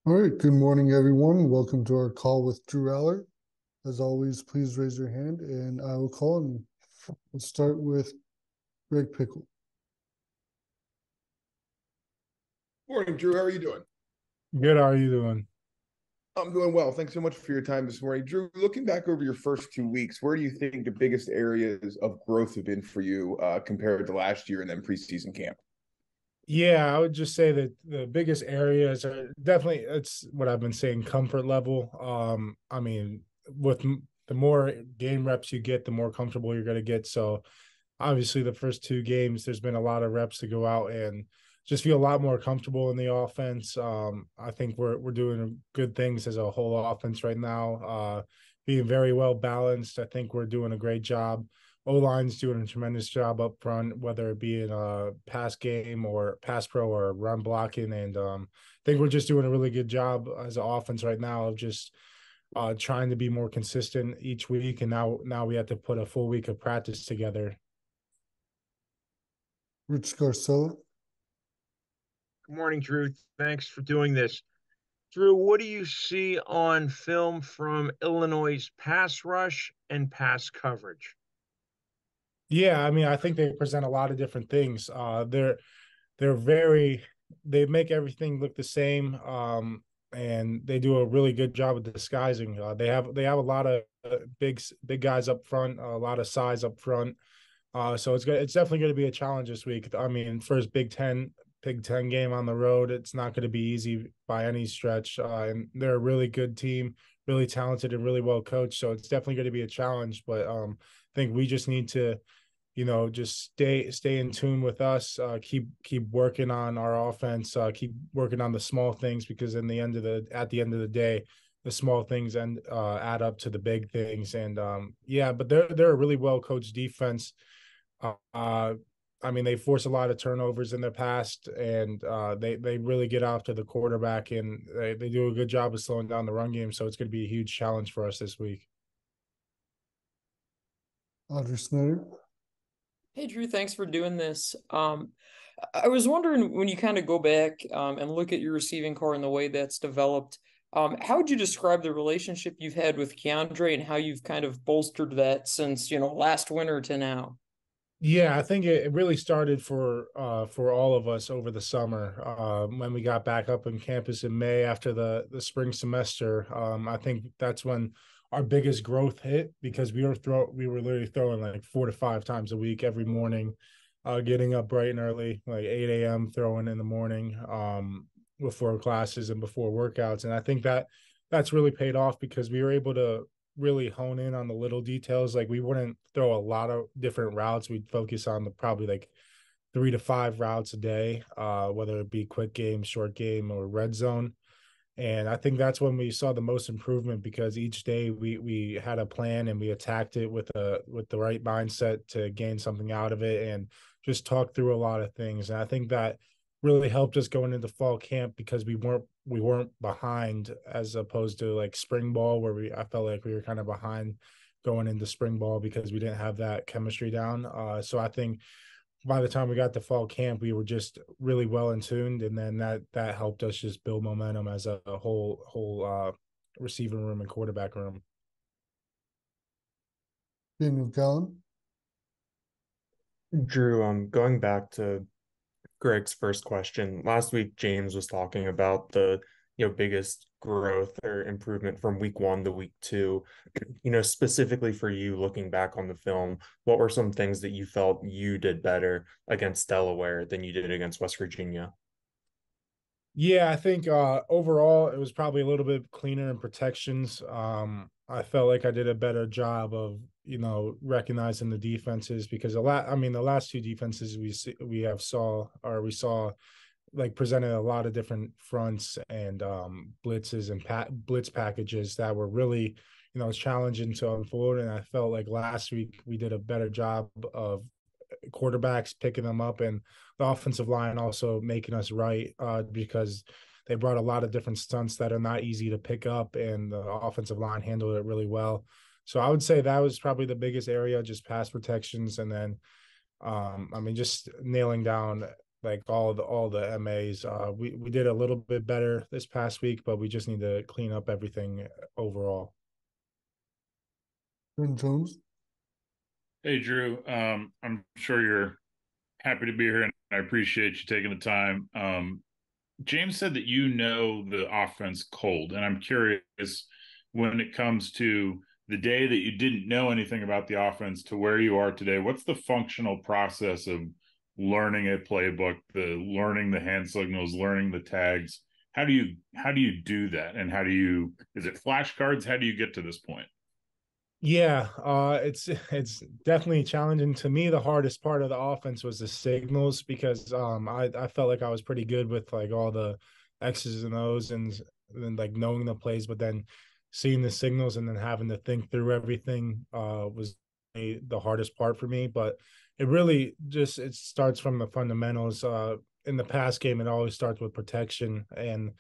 All right, good morning, everyone. Welcome to our call with Drew Allar. As always, please raise your hand and I will call. And we'll start with Greg Pickle. Morning, Drew. How are you doing? Good. How are you doing? I'm doing well. Thanks so much for your time this morning. Drew, looking back over your first 2 weeks, where do you think the biggest areas of growth have been for you compared to last year and then preseason camp? Yeah, I would just say that the biggest areas are definitely it's what I've been saying, comfort level. I mean, the more game reps you get, the more comfortable you're going to get. So obviously, the first two games, there's been a lot of reps to go out and just feel a lot more comfortable in the offense. I think we're doing good things as a whole offense right now, being very well balanced. I think we're doing a great job. O-line's doing a tremendous job up front, whether it be in a pass game or pass pro or run blocking. And I think we're just doing a really good job as an offense right now of just trying to be more consistent each week. And now we have to put a full week of practice together. Rich Garcella. Good morning, Drew. Thanks for doing this. Drew, what do you see on film from Illinois' pass rush and pass coverage? Yeah, I mean, I think they present a lot of different things. They're very they make everything look the same, and they do a really good job of disguising. They have a lot of big guys up front, a lot of size up front. So it's definitely going to be a challenge this week. I mean, first Big Ten game on the road. It's not going to be easy by any stretch. And they're a really good team, really talented and really well coached. So it's definitely going to be a challenge. But I think we just need to, just stay in tune with us. Keep working on our offense. Keep working on the small things because at the end of the day, the small things add up to the big things. And yeah, but they're a really well coached defense. Uh, I mean, they force a lot of turnovers in the past, and they really get after the quarterback, and they do a good job of slowing down the run game. So it's going to be a huge challenge for us this week. Audrey Snyder. Hey Drew, thanks for doing this. I was wondering when you kind of go back and look at your receiving core and the way that's developed, how would you describe the relationship you've had with Keandre and how you've kind of bolstered that since, last winter to now? Yeah, I think it really started for all of us over the summer when we got back up on campus in May after the spring semester. I think that's when our biggest growth hit because we were literally throwing like 4 to 5 times a week every morning, getting up bright and early, like 8 a.m. throwing in the morning before classes and before workouts, and I think that's really paid off because we were able to really hone in on the little details. Like we wouldn't throw a lot of different routes. We'd focus on the probably like 3 to 5 routes a day, whether it be quick game, short game, or red zone. And I think that's when we saw the most improvement because each day we had a plan and we attacked it with the right mindset to gain something out of it and just talk through a lot of things. And I think that really helped us going into fall camp because we weren't behind as opposed to like spring ball where I felt like we were kind of behind going into spring ball because we didn't have that chemistry down. So I think by the time we got to fall camp, we were just really well in tuned, and then that helped us just build momentum as a whole receiving room and quarterback room. Daniel Gallen. Drew, going back to Greg's first question. Last week, James was talking about the, biggest growth or improvement from week one to week two. Specifically for you looking back on the film, what were some things that you felt you did better against Delaware than you did against West Virginia? Yeah, I think overall it was probably a little bit cleaner in protections. I felt like I did a better job of recognizing the defenses because the last two defenses we saw like presented a lot of different fronts and blitzes and blitz packages that were really challenging to unfold. And I felt like last week we did a better job of quarterbacks picking them up and the offensive line also making us right because they brought a lot of different stunts that are not easy to pick up and the offensive line handled it really well. So I would say that was probably the biggest area, just pass protections. And then, just nailing down like all the MAs. We did a little bit better this past week, but we just need to clean up everything overall. Ben Jones. Hey, Drew. I'm sure you're happy to be here, and I appreciate you taking the time. James said that you know the offense cold, and I'm curious when it comes to the day that you didn't know anything about the offense to where you are today. What's the functional process of learning a playbook, the learning the hand signals, learning the tags? How do you do that, and is it flashcards? How do you get to this point? Yeah, it's definitely challenging. To me, the hardest part of the offense was the signals because I felt like I was pretty good with like all the X's and O's and like knowing the plays, but then seeing the signals and then having to think through everything was the hardest part for me. But it really just it starts from the fundamentals. In the pass game, it always starts with protection and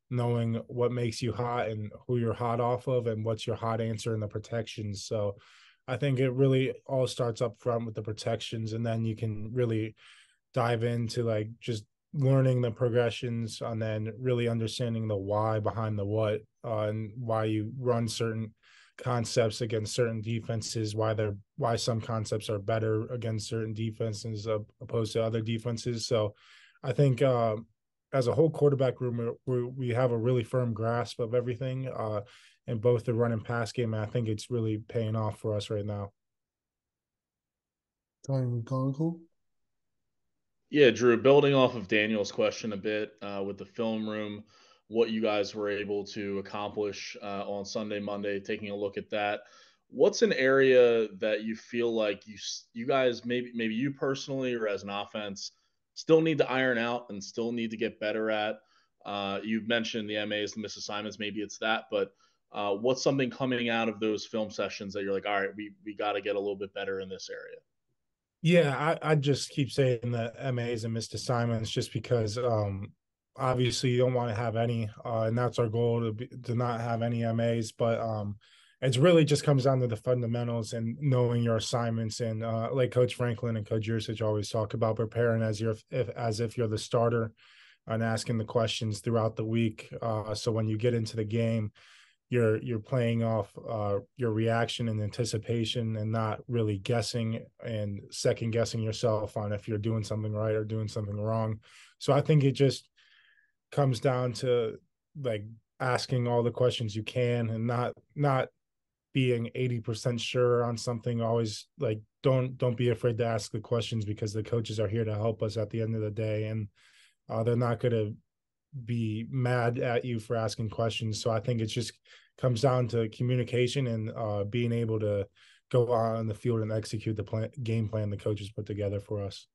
knowing what makes you hot and who you're hot off of and what's your hot answer in the protections. So I think it really all starts up front with the protections, and then you can really dive into like just learning the progressions and then really understanding the why behind the what, and why you run certain concepts against certain defenses, why some concepts are better against certain defenses opposed to other defenses. So I think as a whole quarterback room, we have a really firm grasp of everything in both the run and pass game. And I think it's really paying off for us right now. Johnny McGonigal. Yeah, Drew, building off of Daniel's question a bit with the film room, what you guys were able to accomplish on Sunday, Monday, taking a look at that. What's an area that you feel like you guys maybe you personally or as an offense still need to iron out and still need to get better at? You've mentioned the MAs, the missed assignments, maybe it's that, but what's something coming out of those film sessions that you're like, all right, we got to get a little bit better in this area? Yeah, I just keep saying the MAs and missed assignments just because obviously you don't want to have any, and that's our goal to not have any MAs. But it's really just comes down to the fundamentals and knowing your assignments. And like Coach Franklin and Coach Yursich always talk about preparing as if you're the starter and asking the questions throughout the week. So when you get into the game, you're playing off your reaction and anticipation and not really guessing and second guessing yourself on if you're doing something right or doing something wrong. So I think it just comes down to like asking all the questions you can and not being 80% sure on something. Always like don't be afraid to ask the questions because the coaches are here to help us at the end of the day, and they're not going to be mad at you for asking questions. So I think it just comes down to communication and being able to go on the field and execute the game plan the coaches put together for us.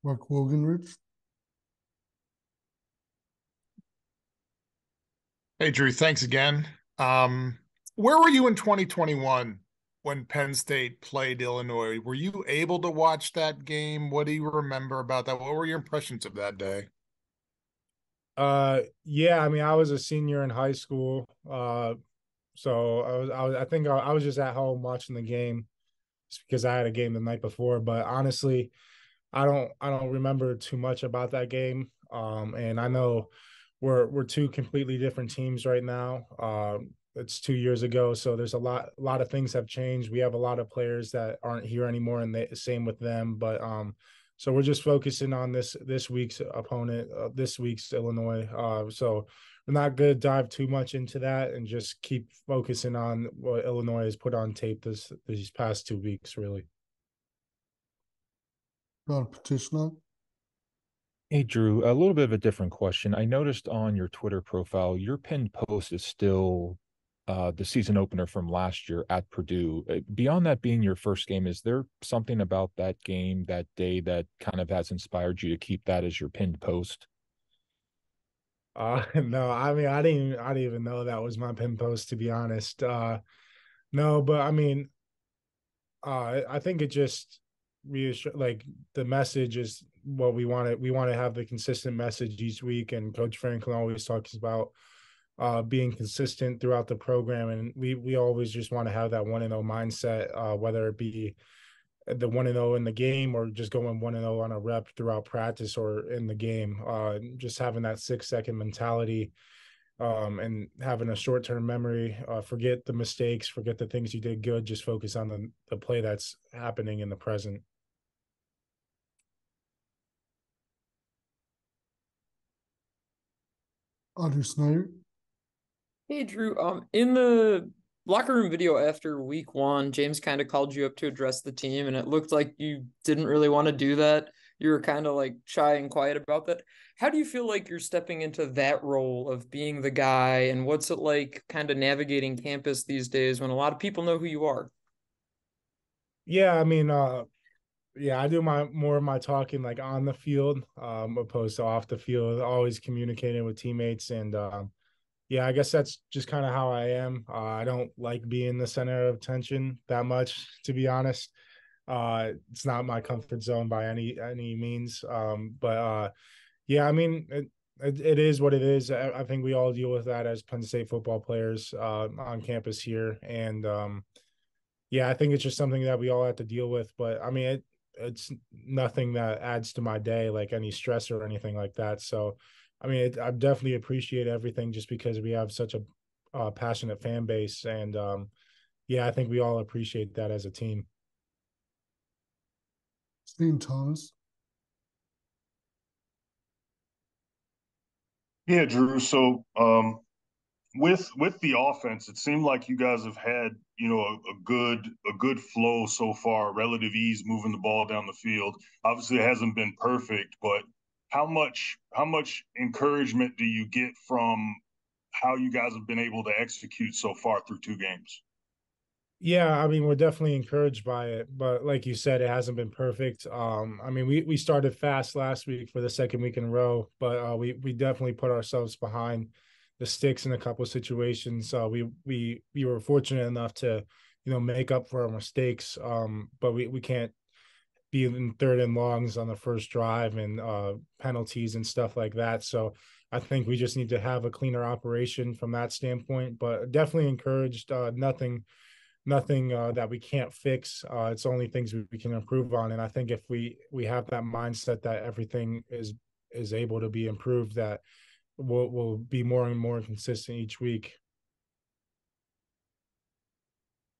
Mark Wogenrich. Hey, Drew, thanks again. Where were you in 2021 when Penn State played Illinois? Were you able to watch that game? What do you remember about that? What were your impressions of that day? Yeah, I mean, I was a senior in high school. So I think I was just at home watching the game just because I had a game the night before. But honestly, I don't remember too much about that game. And I know we're two completely different teams right now. It's 2 years ago, so there's a lot of things have changed. We have a lot of players that aren't here anymore, and the same with them. But so we're just focusing on this week's opponent, this week's Illinois. So we're not going to dive too much into that and just keep focusing on what Illinois has put on tape these past 2 weeks, really. John Petitioner. Hey, Drew, a little bit of a different question. I noticed on your Twitter profile, your pinned post is still the season opener from last year at Purdue. Beyond that being your first game, is there something about that game, that day, that kind of has inspired you to keep that as your pinned post? No, I mean, I didn't even know that was my pin post, to be honest. No, but I mean, I think it just reassure like the message is what we want to have the consistent message each week, and Coach Franklin always talks about being consistent throughout the program, and we always just want to have that 1-0 mindset, whether it be the 1-0 in the game, or just going 1-0 on a rep throughout practice or in the game. Just having that 6-second mentality, and having a short-term memory, forget the mistakes, forget the things you did good, just focus on the play that's happening in the present. Audrey Snyder. Hey Drew, in the locker room video after week one, James kind of called you up to address the team, and it looked like you didn't really want to do that. You were kind of like shy and quiet about that. How do you feel like you're stepping into that role of being the guy, and what's it like kind of navigating campus these days when a lot of people know who you are? Yeah, I mean, yeah, I do my more of my talking like on the field, opposed to off the field, always communicating with teammates. And yeah, I guess that's just kind of how I am. I don't like being the center of attention that much, to be honest. It's not my comfort zone by any means. But yeah, I mean, it is what it is. I think we all deal with that as Penn State football players on campus here, and yeah, I think it's just something that we all have to deal with. But I mean, it's nothing that adds to my day, like any stress or anything like that. So, I mean, I definitely appreciate everything just because we have such a passionate fan base, and yeah, I think we all appreciate that as a team. Steve Thomas. Yeah, Drew. So with the offense, it seemed like you guys have had, a good flow so far, relative ease moving the ball down the field. Obviously, it hasn't been perfect, but how much encouragement do you get from how you guys have been able to execute so far through 2 games? Yeah, I mean, we're definitely encouraged by it, but like you said, it hasn't been perfect. I mean, we started fast last week for the second week in a row, but we definitely put ourselves behind the sticks in a couple of situations. We were fortunate enough to, make up for our mistakes. But we can't be in third and longs on the first drive, and penalties and stuff like that. So I think we just need to have a cleaner operation from that standpoint. But definitely encouraged. Nothing that we can't fix. It's only things we can improve on. And I think if we have that mindset that everything is able to be improved, that we'll be more and more consistent each week.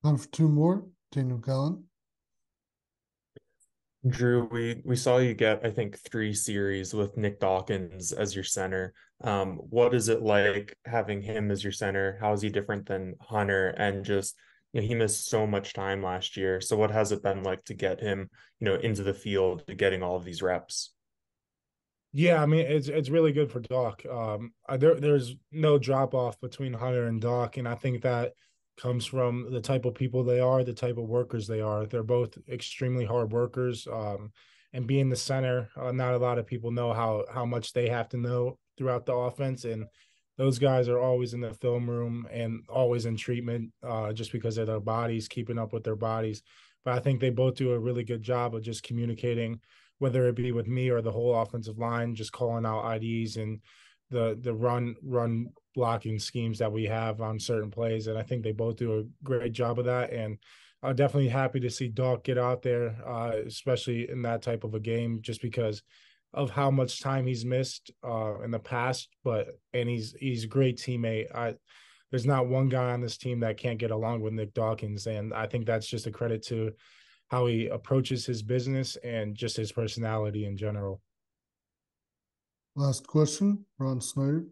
On for two more. Daniel Gallen. Drew, we saw you get, I think, 3 series with Nick Dawkins as your center. What is it like having him as your center? How is he different than Hunter? And just, he missed so much time last year. So what has it been like to get him, into the field, getting all of these reps? Yeah, I mean it's really good for Doc. There's no drop off between Hunter and Doc, and I think that comes from the type of people they are, the type of workers they are. They're both extremely hard workers. And being the center, not a lot of people know how much they have to know throughout the offense, and those guys are always in the film room and always in treatment, just because of their bodies, keeping up with their bodies. But I think they both do a really good job of just communicating, whether it be with me or the whole offensive line, just calling out IDs and the run blocking schemes that we have on certain plays. And I think they both do a great job of that. And I'm definitely happy to see Doc get out there, especially in that type of a game, just because of how much time he's missed in the past. And he's a great teammate. There's not one guy on this team that can't get along with Nick Dawkins, and I think that's just a credit to how he approaches his business and just his personality in general. Last question, Ron Snyder.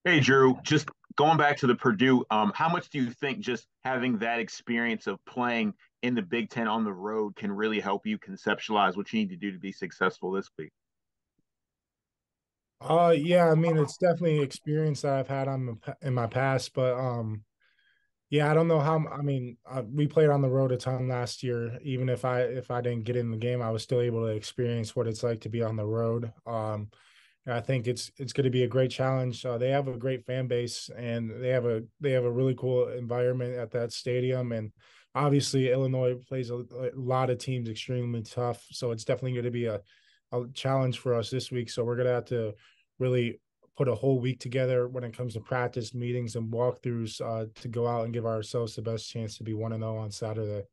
Hey, Drew, just going back to the Purdue, how much do you think just having that experience of playing in the Big Ten on the road can really help you conceptualize what you need to do to be successful this week? Yeah, I mean it's definitely experience that I've had in my past, but yeah, I don't know how. I mean, we played on the road a ton last year. Even if I didn't get in the game, I was still able to experience what it's like to be on the road. I think it's going to be a great challenge. They have a great fan base, and they have a really cool environment at that stadium. And obviously, Illinois plays a lot of teams extremely tough, so it's definitely going to be a challenge for us this week. So we're going to have to really put a whole week together when it comes to practice, meetings, and walkthroughs to go out and give ourselves the best chance to be 1-0 on Saturday.